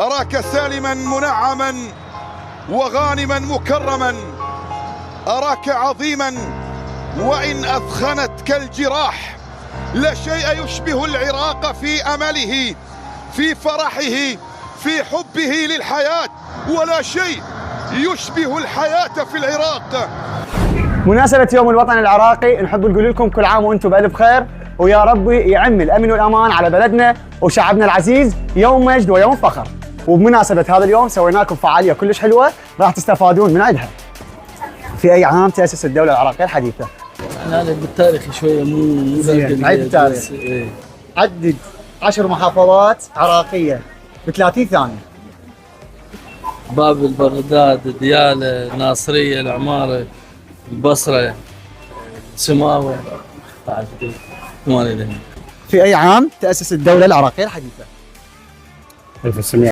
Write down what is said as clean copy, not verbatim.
أراك سالما منعما وغانما مكرما، أراك عظيما وإن أثخنتك الجراح. لا شيء يشبه العراق في أمله، في فرحه، في حبه للحياة، ولا شيء يشبه الحياة في العراق. مناسبة يوم الوطن العراقي نحب نقول لكم كل عام وانتم بألف خير، ويا ربي يعم الأمن والأمان على بلدنا وشعبنا العزيز، يوم مجد ويوم فخر. وبمناسبة هذا اليوم سوينا لكم فعالية كلش حلوة راح تستفادون من عندها. في أي عام تأسس الدولة العراقية الحديثة؟ أنا بالتاريخ شوية مو زين، عد التاريخ. إيه. عدد 10 محافظات عراقية ب30 ثانية. بابل، بغداد، ديالى، ناصرية، العمارة، البصرة، سماوة. في أي عام تأسس الدولة العراقية الحديثة؟ 1900.